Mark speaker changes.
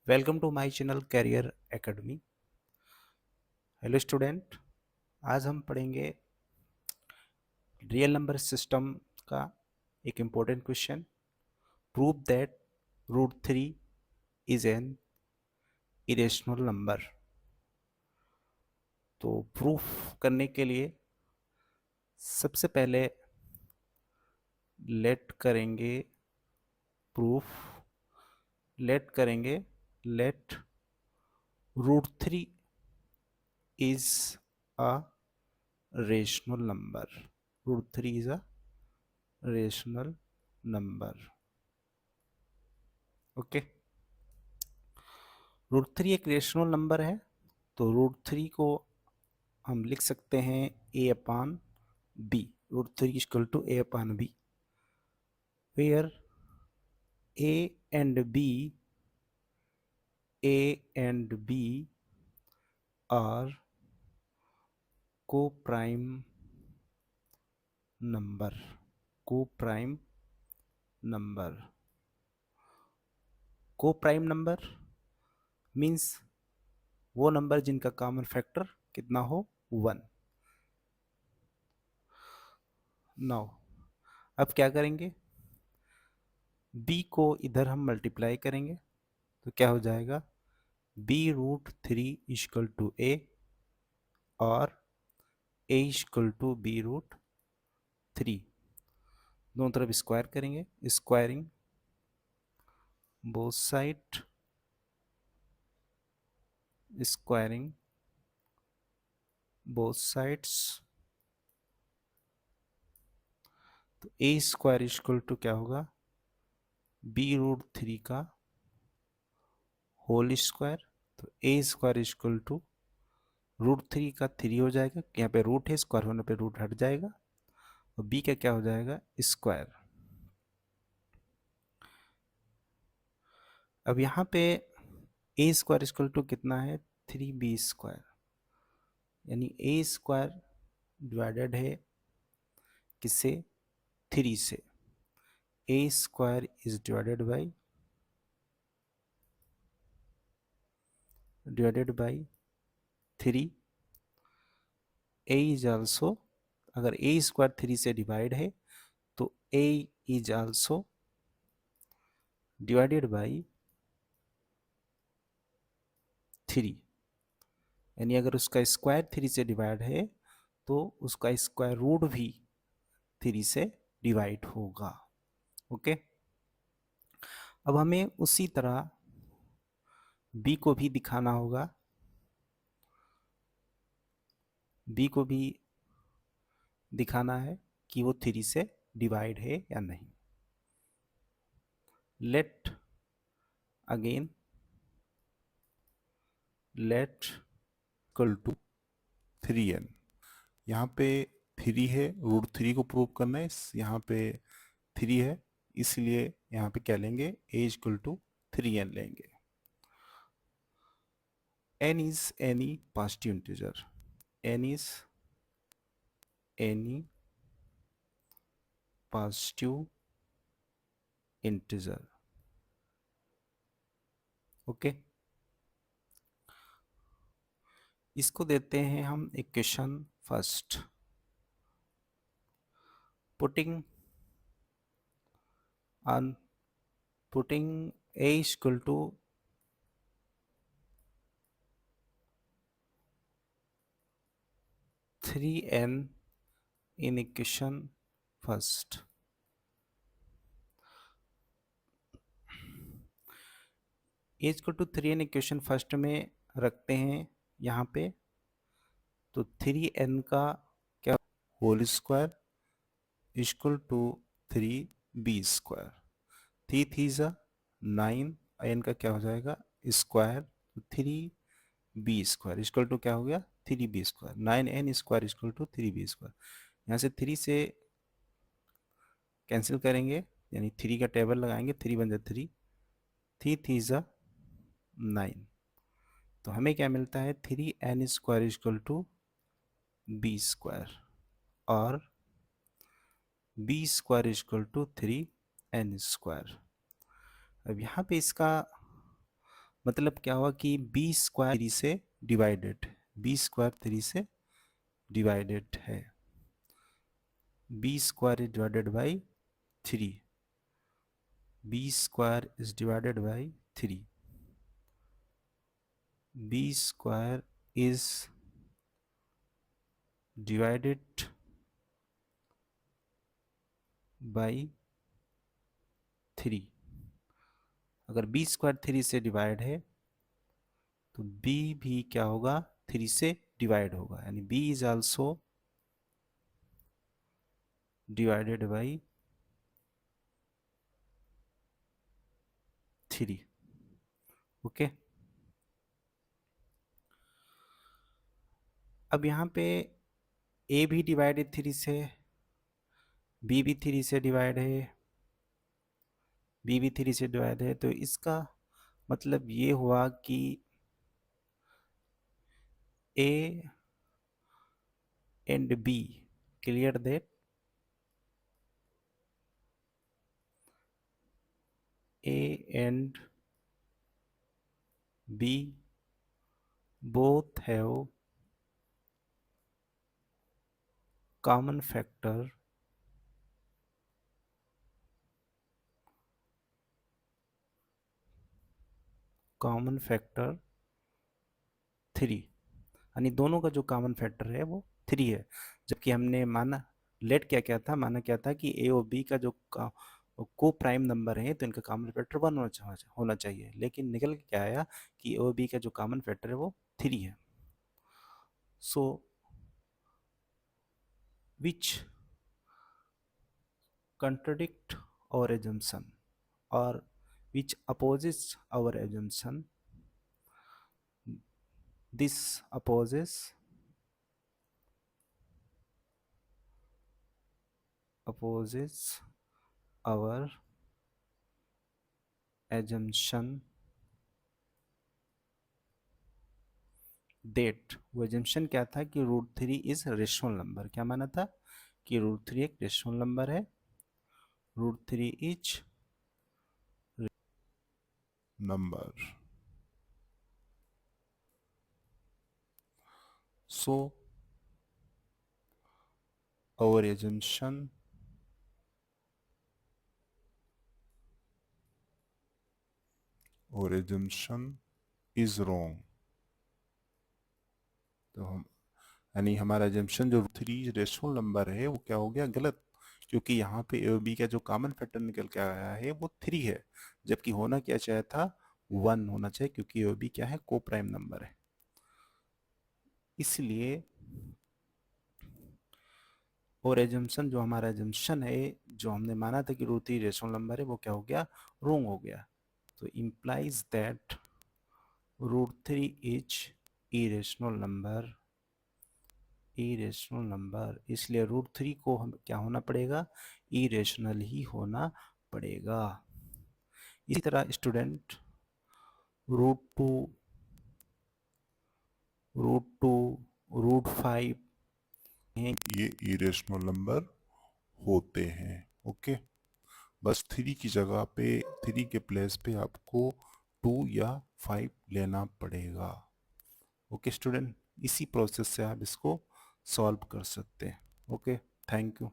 Speaker 1: Welcome to my channel career academy. Hello student, आज हम पढ़ेंगे रियल नंबर सिस्टम का एक important question. Prove that root three is an irrational number. तो proof करने के लिए सबसे पहले लेट करेंगे प्रूफ लेट करेंगे let root three is a rational number. Root three is a rational number. Okay, root three एक रेशनल नंबर है, तो रूट थ्री को हम लिख सकते हैं A upon B. Root three equal to A upon B, where A and B A and B are coprime number. Coprime number coprime number means वो number जिनका common factor कितना हो, 1। Now अब क्या करेंगे, b को इधर हम मल्टीप्लाई करेंगे तो क्या हो जाएगा, b root three equal to A और a equal to B root three. दोनों तरफ स्क्वायर करेंगे, squaring both side, squaring both sides. तो a स्क्वायर इक्वल टू क्या होगा, b रूट थ्री का होल स्क्वायर। तो a square equal to root three का थ्री हो जाएगा, यहाँ पे रूट है, स्क्वायर होने पे रूट हट जाएगा, और b का क्या हो जाएगा, स्क्वायर। अब यहाँ पे ए स्क्वायर इक्वल टू कितना है, 3b स्क्वायर, यानी ए स्क्वायर डिवाइडेड है किससे, 3 से। A square is divided by 3। A is also, अगर ए स्क्वायर 3 से डिवाइड है तो A is also divided by 3, यानी अगर उसका स्क्वायर 3 से डिवाइड है तो उसका स्क्वायर रूट भी 3 से डिवाइड होगा। ओके, अब हमें उसी तरह b को भी दिखाना होगा, b को भी दिखाना है कि वो 3 से डिवाइड है या नहीं। Let again let equal to
Speaker 2: 3n। यहाँ पे 3 है, रूट थ्री को प्रूव करना है। यहाँ पे 3 है, इसलिए यहाँ पे क्या लेंगे, a इक्वल टू 3n लेंगे। n is any positive integer, n is any positive integer. Okay, इसको देते हैं हम equation first. Putting on putting a equal to 3n in equation first। a equal to 3n equation first में रखते हैं यहाँ पे, तो 3n का क्या, whole square equal to 3b square. 3 3 9, n का क्या हो जाएगा, square. 3b square equal to क्या हो गया, 3b square. 9n square equal to 3b square. यहाँ से 3 से कैंसिल करेंगे, यानी 3 का टेबल लगाएंगे, 3 बन जाए 3, 3 3 9। तो हमें क्या मिलता है, 3n square equal to b square और b square equal to 3n square. अब यहाँ पे इसका
Speaker 1: मतलब क्या हुआ कि बी स्क्वायर 3 से डिवाइडेड, बी स्क्वायर 3 से डिवाइडेड है, B square is divided by 3, B square is divided by 3, B square is divided by 3। अगर बी स्क्वायर 3 से डिवाइड है तो बी भी क्या होगा, 3 से डिवाइड होगा, यानी B is also divided by 3। Okay, अब यहाँ पे ए भी डिवाइडेड 3 से, बी भी 3 से डिवाइड है, बी भी 3 से डिवाइड है, तो इसका मतलब ये हुआ कि A and B, clear that A and B both have common factor common factor 3, यानी दोनों का जो कॉमन फैक्टर है वो 3 है। जबकि हमने माना, लेट क्या क्या था, माना क्या था कि ए और बी का जो को प्राइम नंबर है तो इनका कॉमन फैक्टर 1 होना चाहिए, लेकिन निकल के क्या आया कि ए और बी का जो कॉमन फैक्टर है वो 3 है। सो विच contradict our assumption or which opposes our assumption, this opposes our assumption that, वो assumption क्या था कि रूट 3 इज रेशनल नंबर, क्या माना था कि रूट 3 एक रेशनल नंबर है, root 3 is
Speaker 2: number. So our assumption is wrong। तो हम, यानी हमारा एजम्पशन जो 3 रेशनल नंबर है वो क्या हो गया, गलत, क्योंकि यहाँ पे ए और बी का जो कॉमन फैक्टर निकल के आया है वो 3 है, जबकि होना क्या चाहिए था, 1 होना चाहिए, क्योंकि ए और बी क्या है, को प्राइम नंबर है। इसलिए और एजम्पशन, जो हमारा एजम्पशन है, जो हमने माना था कि रूट 3 रेशनल नंबर है, वो क्या हो गया, रोंग हो गया। तो implies that root 3 is irrational number, irrational number, इसलिए रूट 3 को हम क्या होना पड़ेगा, इरेशनल ही होना पड़ेगा। इसी तरह स्टूडेंट रूट 2, रूट 2, रूट 5 हैं, ये इरेशनल नंबर होते हैं। ओके, बस 3 की जगह पे, 3 के प्लेस पे आपको 2 या 5 लेना पड़ेगा। ओके स्टूडेंट, इसी प्रोसेस से आप इसको सॉल्व कर सकते हैं। Okay, thank you.